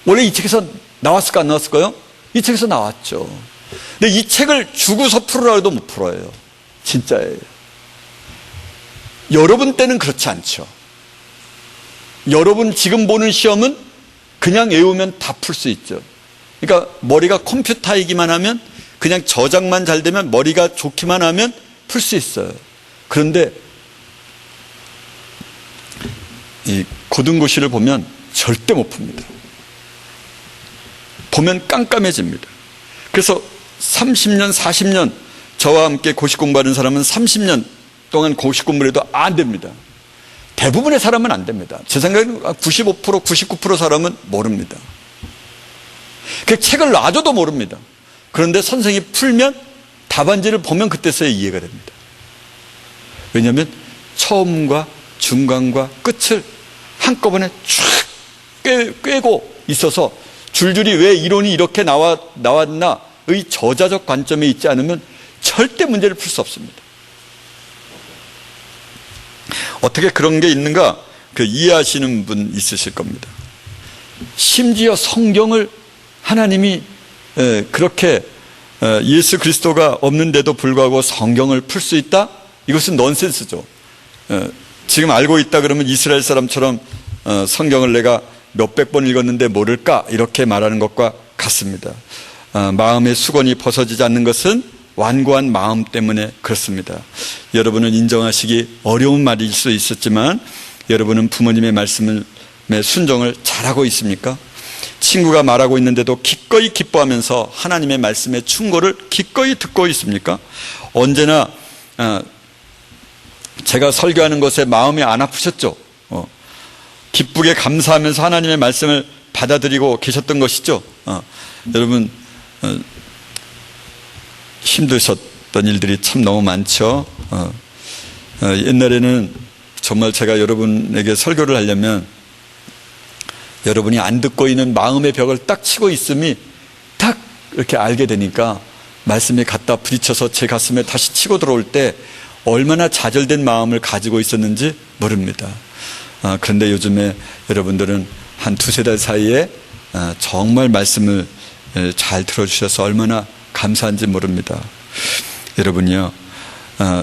원래 이 책에서 나왔을까 안 나왔을까요? 이 책에서 나왔죠. 근데 이 책을 주고서 풀으라 해도 못 풀어요. 진짜예요. 여러분 때는 그렇지 않죠. 여러분 지금 보는 시험은 그냥 외우면 다 풀 수 있죠. 그러니까 머리가 컴퓨터이기만 하면, 그냥 저장만 잘 되면, 머리가 좋기만 하면 풀 수 있어요. 그런데 이 고등고시를 보면 절대 못 풉니다. 보면 깜깜해집니다. 그래서 30년, 40년 저와 함께 고시 공부하는 사람은 30년 동안 고시 공부를 해도 안 됩니다. 대부분의 사람은 안 됩니다. 제 생각에는 95%, 99% 사람은 모릅니다. 그 책을 놔줘도 모릅니다. 그런데 선생님이 풀면 답안지를 보면 그때서야 이해가 됩니다. 왜냐하면 처음과 중간과 끝을 한꺼번에 쫙 꿰고 있어서 줄줄이 왜 이론이 이렇게 나왔나의 저자적 관점에 있지 않으면 절대 문제를 풀 수 없습니다. 어떻게 그런 게 있는가? 이해하시는 분 있으실 겁니다. 심지어 성경을 하나님이 그렇게 예수 그리스도가 없는데도 불구하고 성경을 풀 수 있다? 이것은 넌센스죠. 지금 알고 있다 그러면 이스라엘 사람처럼 성경을 내가 몇백 번 읽었는데 모를까? 이렇게 말하는 것과 같습니다. 마음의 수건이 벗어지지 않는 것은 완고한 마음 때문에 그렇습니다. 여러분은 인정하시기 어려운 말일 수 있었지만 여러분은 부모님의 말씀에 순종을 잘하고 있습니까? 친구가 말하고 있는데도 기꺼이 기뻐하면서 하나님의 말씀의 충고를 기꺼이 듣고 있습니까? 언제나 제가 설교하는 것에 마음이 안 아프셨죠? 기쁘게 감사하면서 하나님의 말씀을 받아들이고 계셨던 것이죠. 여러분 힘드셨던 일들이 참 너무 많죠. 옛날에는 정말 제가 여러분에게 설교를 하려면 여러분이 안 듣고 있는 마음의 벽을 딱 치고 있음이 딱 이렇게 알게 되니까 말씀에 갖다 부딪혀서 제 가슴에 다시 치고 들어올 때 얼마나 좌절된 마음을 가지고 있었는지 모릅니다. 그런데 요즘에 여러분들은 한 두세 달 사이에 정말 말씀을 잘 들어주셔서 얼마나 감사한지 모릅니다. 여러분이요,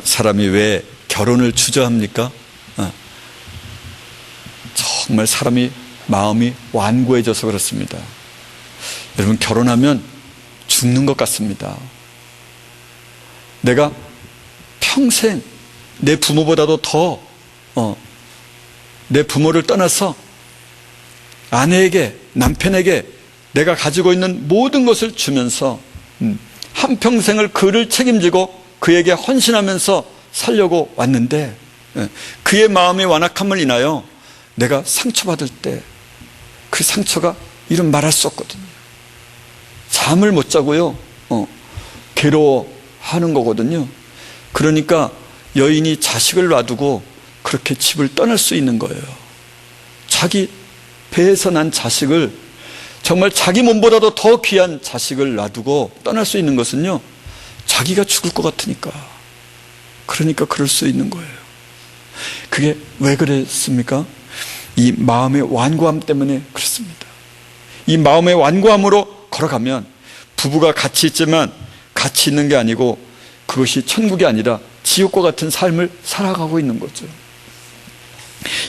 사람이 왜 결혼을 주저합니까? 정말 사람이 마음이 완고해져서 그렇습니다. 여러분, 결혼하면 죽는 것 같습니다. 내가 평생 내 부모보다도 더 내 부모를 떠나서 아내에게, 남편에게 내가 가지고 있는 모든 것을 주면서 한평생을 그를 책임지고 그에게 헌신하면서 살려고 왔는데 그의 마음의 완악함을 인하여 내가 상처받을 때 그 상처가 이름 말할 수 없거든요. 잠을 못 자고요, 괴로워하는 거거든요. 그러니까 여인이 자식을 놔두고 그렇게 집을 떠날 수 있는 거예요. 자기 배에서 난 자식을, 정말 자기 몸보다도 더 귀한 자식을 놔두고 떠날 수 있는 것은요, 자기가 죽을 것 같으니까. 그러니까 그럴 수 있는 거예요. 그게 왜 그랬습니까? 이 마음의 완고함 때문에 그렇습니다. 이 마음의 완고함으로 걸어가면 부부가 같이 있지만 같이 있는 게 아니고 그것이 천국이 아니라 지옥과 같은 삶을 살아가고 있는 거죠.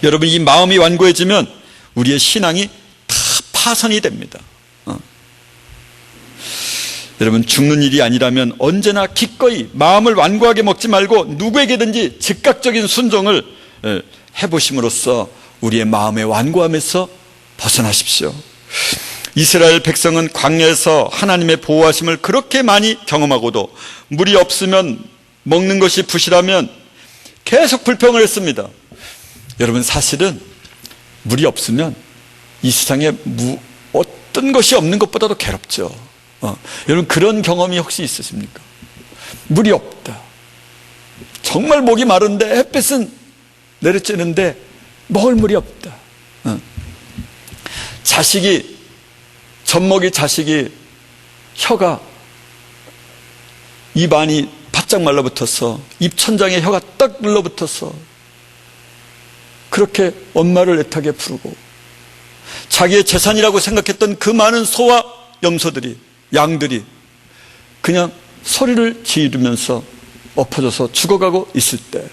여러분, 이 마음이 완고해지면 우리의 신앙이 다 파선이 됩니다. 여러분, 죽는 일이 아니라면 언제나 기꺼이 마음을 완고하게 먹지 말고 누구에게든지 즉각적인 순종을 해보심으로써 우리의 마음의 완고함에서 벗어나십시오. 이스라엘 백성은 광야에서 하나님의 보호하심을 그렇게 많이 경험하고도 물이 없으면, 먹는 것이 부실하면 계속 불평을 했습니다. 여러분, 사실은 물이 없으면 이 세상에 어떤 것이 없는 것보다도 괴롭죠. 여러분, 그런 경험이 혹시 있으십니까? 물이 없다. 정말 목이 마른데 햇빛은 내리쬐는데 먹을 물이 없다. 젖먹이 자식이 혀가, 입 안이 바짝 말라붙어서 입천장에 혀가 딱 눌러붙어서 그렇게 엄마를 애타게 부르고, 자기의 재산이라고 생각했던 그 많은 소와 염소들이, 양들이 그냥 소리를 지르면서 엎어져서 죽어가고 있을 때,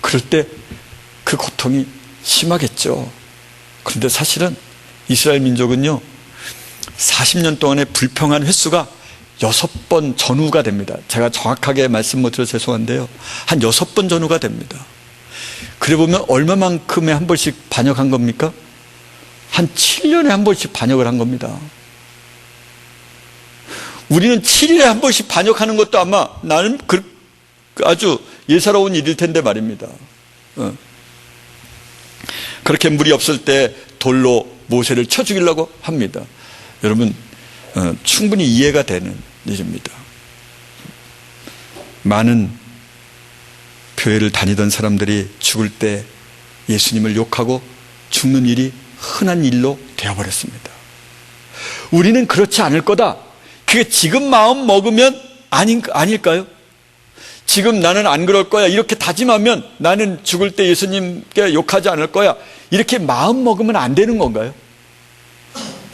그럴 때 그 고통이 심하겠죠. 그런데 사실은 이스라엘 민족은요, 40년 동안의 불평한 횟수가 6번 전후가 됩니다. 제가 정확하게 말씀 못 드려서 죄송한데요, 한 6번 전후가 됩니다. 그래 보면 얼마만큼에 한 번씩 반역한 겁니까? 한 7년에 한 번씩 반역을 한 겁니다. 우리는 7일에 한 번씩 반역하는 것도 아마 나는 아주 예사로운 일일 텐데 말입니다. 그렇게 물이 없을 때 돌로 모세를 쳐 죽이려고 합니다. 여러분, 충분히 이해가 되는 일입니다. 많은 교회를 다니던 사람들이 죽을 때 예수님을 욕하고 죽는 일이 흔한 일로 되어버렸습니다. 우리는 그렇지 않을 거다. 그게 지금 마음 먹으면 아닐까요? 지금 나는 안 그럴 거야 이렇게 다짐하면 나는 죽을 때 예수님께 욕하지 않을 거야 이렇게 마음 먹으면 안 되는 건가요?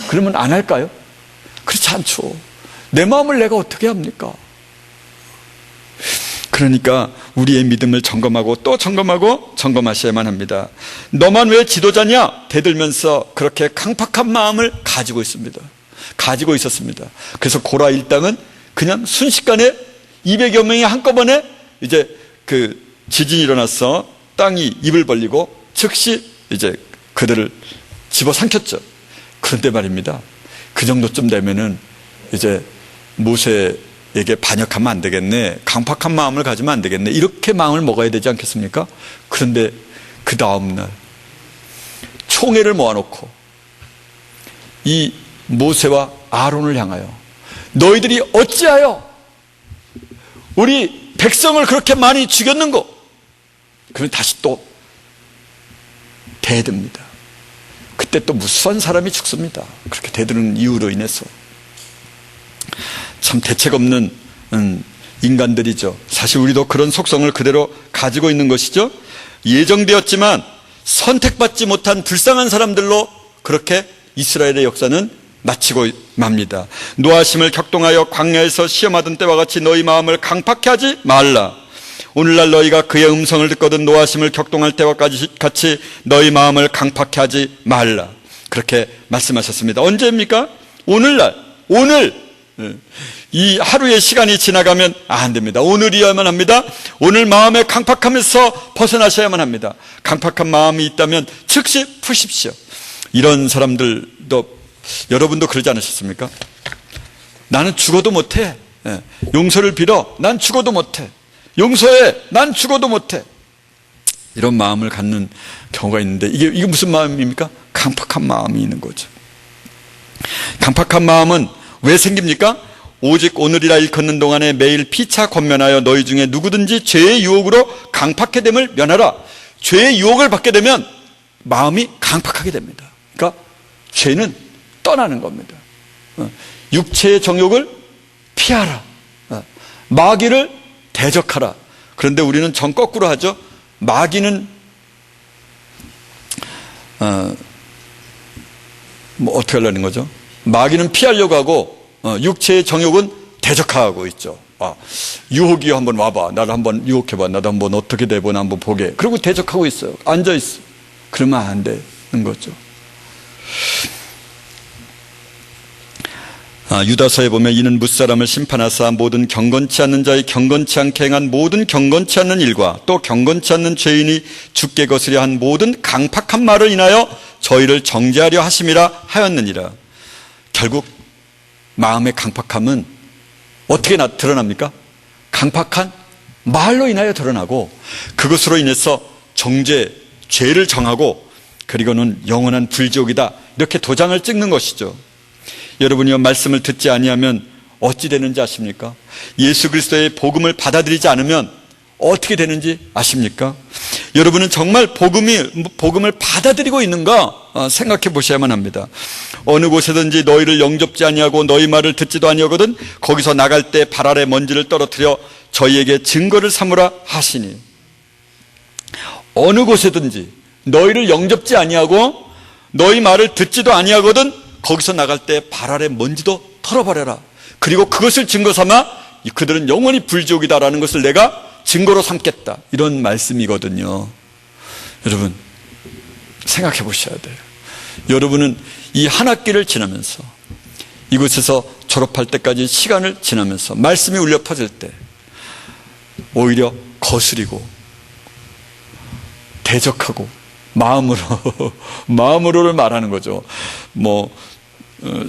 그러면 안 할까요? 그렇지 않죠. 내 마음을 내가 어떻게 합니까? 그러니까 우리의 믿음을 점검하고 또 점검하고 점검하셔야만 합니다. 너만 왜 지도자냐? 대들면서 그렇게 강팍한 마음을 가지고 있습니다. 가지고 있었습니다. 그래서 고라 일당은 그냥 순식간에 200여 명이 한꺼번에 이제 그 지진이 일어나서 땅이 입을 벌리고 즉시 이제 그들을 집어삼켰죠. 그런데 말입니다. 그 정도쯤 되면은 이제 모세에게 반역하면 안 되겠네. 강팍한 마음을 가지면 안 되겠네. 이렇게 마음을 먹어야 되지 않겠습니까? 그런데 그 다음날 총회를 모아놓고 이 모세와 아론을 향하여 너희들이 어찌하여 우리 백성을 그렇게 많이 죽였는고? 그러면 다시 또 대듭니다. 그때 또 무수한 사람이 죽습니다. 그렇게 대드는 이유로 인해서. 참 대책 없는 인간들이죠. 사실 우리도 그런 속성을 그대로 가지고 있는 것이죠. 예정되었지만 선택받지 못한 불쌍한 사람들로 그렇게 이스라엘의 역사는 마치고 맙니다. 노하심을 격동하여 광야에서 시험하던 때와 같이 너희 마음을 강팍케 하지 말라. 오늘날 너희가 그의 음성을 듣거든 노하심을 격동할 때와 같이 너희 마음을 강팍케 하지 말라. 그렇게 말씀하셨습니다. 언제입니까? 오늘날. 오늘. 이 하루의 시간이 지나가면 안 됩니다. 오늘이어야만 합니다. 오늘 마음의 강팍함에서 벗어나셔야만 합니다. 강팍한 마음이 있다면 즉시 푸십시오. 이런 사람들도 여러분도 그러지 않으셨습니까? 나는 죽어도 못해. 용서를 빌어. 난 죽어도 못해. 용서해. 난 죽어도 못해. 이런 마음을 갖는 경우가 있는데 이게 무슨 마음입니까? 강팍한 마음이 있는 거죠. 강팍한 마음은 왜 생깁니까? 오직 오늘이라 일컫는 동안에 매일 피차 권면하여 너희 중에 누구든지 죄의 유혹으로 강팍해 됨을 면하라. 죄의 유혹을 받게 되면 마음이 강팍하게 됩니다. 그러니까 죄는 떠나는 겁니다. 육체의 정욕을 피하라. 마귀를 대적하라. 그런데 우리는 정 거꾸로 하죠. 마귀는 어떻게 하려는 거죠? 마귀는 피하려고 하고 육체의 정욕은 대적하고 있죠. 유혹이 한번 와봐. 나를 한번 유혹해봐. 나도 한번 어떻게 돼보나 한번 보게. 그리고 대적하고 있어요. 앉아있어. 그러면 안 되는 거죠. 유다서에 보면 이는 뭇사람을 심판하사 모든 경건치 않는 자의 경건치 않게 행한 모든 경건치 않는 일과 또 경건치 않는 죄인이 죽게 거스려 한 모든 강팍한 말을 인하여 저희를 정죄하려 하심이라 하였느니라. 결국 마음의 강팍함은 어떻게 드러납니까? 강팍한 말로 인하여 드러나고 그것으로 인해서 죄를 정하고 그리고는 영원한 불지옥이다. 이렇게 도장을 찍는 것이죠. 여러분이요 말씀을 듣지 아니하면 어찌 되는지 아십니까? 예수 그리스도의 복음을 받아들이지 않으면 어떻게 되는지 아십니까? 여러분은 정말 복음을 받아들이고 있는가 생각해 보셔야만 합니다. 어느 곳에든지 너희를 영접지 아니하고 너희 말을 듣지도 아니하거든 거기서 나갈 때 발 아래 먼지를 떨어뜨려 저희에게 증거를 삼으라 하시니. 어느 곳에든지 너희를 영접지 아니하고 너희 말을 듣지도 아니하거든 거기서 나갈 때 발 아래 먼지도 털어버려라. 그리고 그것을 증거 삼아 그들은 영원히 불지옥이다라는 것을 내가 증거로 삼겠다. 이런 말씀이거든요. 여러분 생각해 보셔야 돼요. 여러분은 이 한 학기를 지나면서 이곳에서 졸업할 때까지 시간을 지나면서 말씀이 울려 퍼질 때 오히려 거스리고 대적하고 마음으로를 말하는 거죠.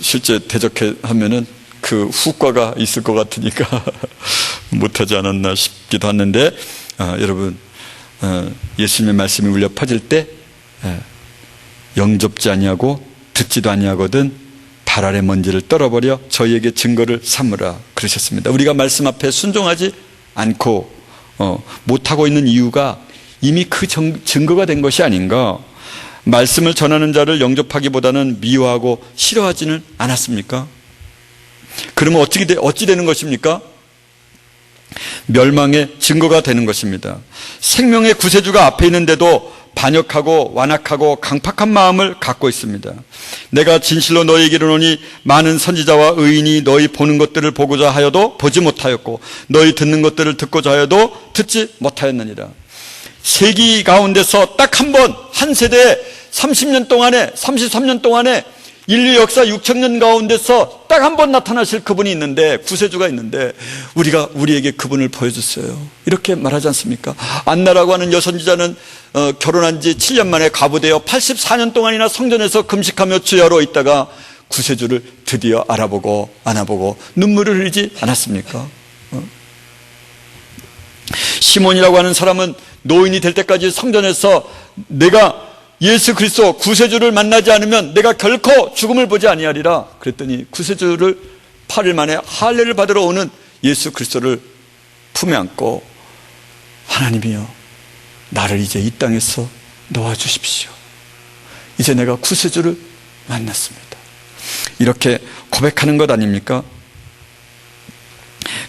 실제 대적해 하면은 그 후과가 있을 것 같으니까 못하지 않았나 싶기도 하는데, 여러분, 예수님의 말씀이 울려 퍼질 때, 영접지 아니하고 듣지도 아니하거든 발 아래 먼지를 떨어버려 저희에게 증거를 삼으라 그러셨습니다. 우리가 말씀 앞에 순종하지 않고 못하고 있는 이유가 이미 그 증거가 된 것이 아닌가. 말씀을 전하는 자를 영접하기보다는 미워하고 싫어하지는 않았습니까? 그러면 어찌 되는 것입니까? 멸망의 증거가 되는 것입니다. 생명의 구세주가 앞에 있는데도 반역하고 완악하고 강팍한 마음을 갖고 있습니다. 내가 진실로 너희에게 이르노니 많은 선지자와 의인이 너희 보는 것들을 보고자 하여도 보지 못하였고 너희 듣는 것들을 듣고자 하여도 듣지 못하였느니라. 세기 가운데서 딱 한 번, 한 세대에 30년 동안에, 33년 동안에 인류 역사 6,000년 가운데서 딱 한 번 나타나실 그분이 있는데, 구세주가 있는데 우리가 우리에게 그분을 보여줬어요. 이렇게 말하지 않습니까? 안나라고 하는 여선지자는 결혼한 지 7년 만에 과부되어 84년 동안이나 성전에서 금식하며 주야로 있다가 구세주를 드디어 알아보고 안아보고 눈물을 흘리지 않았습니까? 시몬이라고 하는 사람은 노인이 될 때까지 성전에서 내가 예수 그리스도 구세주를 만나지 않으면 내가 결코 죽음을 보지 아니하리라 그랬더니 구세주를 8일 만에 할례를 받으러 오는 예수 그리스도를 품에 안고 하나님이여 나를 이제 이 땅에서 놓아주십시오. 이제 내가 구세주를 만났습니다. 이렇게 고백하는 것 아닙니까?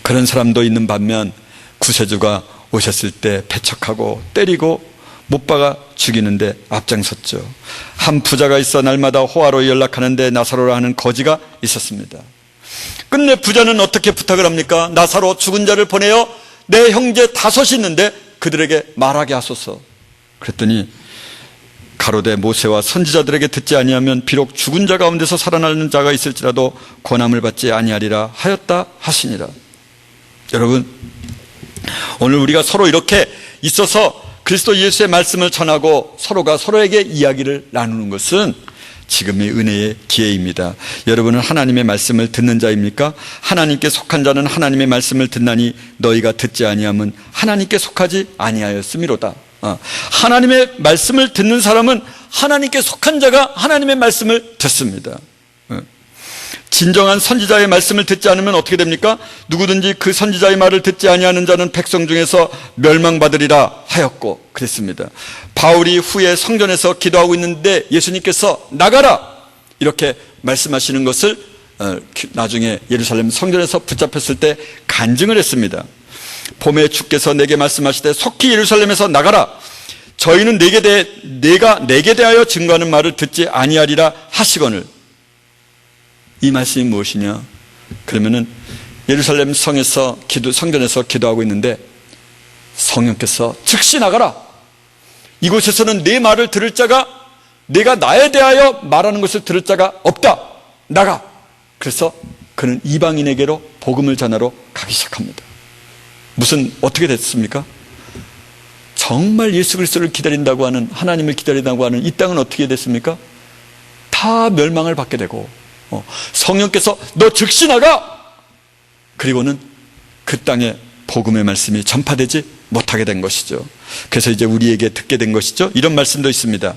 그런 사람도 있는 반면 구세주가 오셨을 때 배척하고 때리고 못 박아 죽이는데 앞장섰죠. 한 부자가 있어 날마다 호화로 연락하는데 나사로라 하는 거지가 있었습니다. 끝내 부자는 어떻게 부탁을 합니까? 나사로 죽은 자를 보내어 내 형제 5이 있는데 그들에게 말하게 하소서. 그랬더니 가로되 모세와 선지자들에게 듣지 아니하면 비록 죽은 자 가운데서 살아나는 자가 있을지라도 권함을 받지 아니하리라 하였다 하시니라. 여러분, 오늘 우리가 서로 이렇게 있어서 그리스도 예수의 말씀을 전하고 서로가 서로에게 이야기를 나누는 것은 지금의 은혜의 기회입니다. 여러분은 하나님의 말씀을 듣는 자입니까? 하나님께 속한 자는 하나님의 말씀을 듣나니 너희가 듣지 아니함은 하나님께 속하지 아니하였음이로다. 하나님의 말씀을 듣는 사람은 하나님께 속한 자가 하나님의 말씀을 듣습니다. 진정한 선지자의 말씀을 듣지 않으면 어떻게 됩니까? 누구든지 그 선지자의 말을 듣지 아니하는 자는 백성 중에서 멸망받으리라 하였고 그랬습니다. 바울이 후에 성전에서 기도하고 있는데 예수님께서 나가라 이렇게 말씀하시는 것을 나중에 예루살렘 성전에서 붙잡혔을 때 간증을 했습니다. 봄에 주께서 내게 말씀하시되 속히 예루살렘에서 나가라. 저희는 내가 내게 대하여 증거하는 말을 듣지 아니하리라 하시거늘. 이 말씀이 무엇이냐? 그러면은 예루살렘 성전에서 기도하고 있는데 성령께서 즉시 나가라. 이곳에서는 내 말을 들을 자가 내가 나에 대하여 말하는 것을 들을 자가 없다. 나가. 그래서 그는 이방인에게로 복음을 전하러 가기 시작합니다. 어떻게 됐습니까? 정말 예수 그리스도를 기다린다고 하는, 하나님을 기다린다고 하는 이 땅은 어떻게 됐습니까? 다 멸망을 받게 되고 성령께서 너 즉시 나가! 그리고는 그 땅에 복음의 말씀이 전파되지 못하게 된 것이죠. 그래서 이제 우리에게 듣게 된 것이죠. 이런 말씀도 있습니다.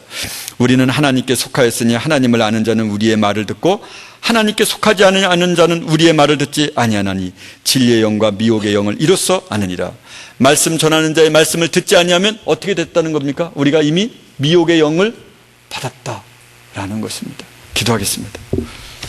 우리는 하나님께 속하였으니 하나님을 아는 자는 우리의 말을 듣고 하나님께 속하지 않은 자는 우리의 말을 듣지 아니하나니 진리의 영과 미혹의 영을 이로써 아느니라. 말씀 전하는 자의 말씀을 듣지 아니하면 어떻게 됐다는 겁니까? 우리가 이미 미혹의 영을 받았다라는 것입니다. 기도하겠습니다.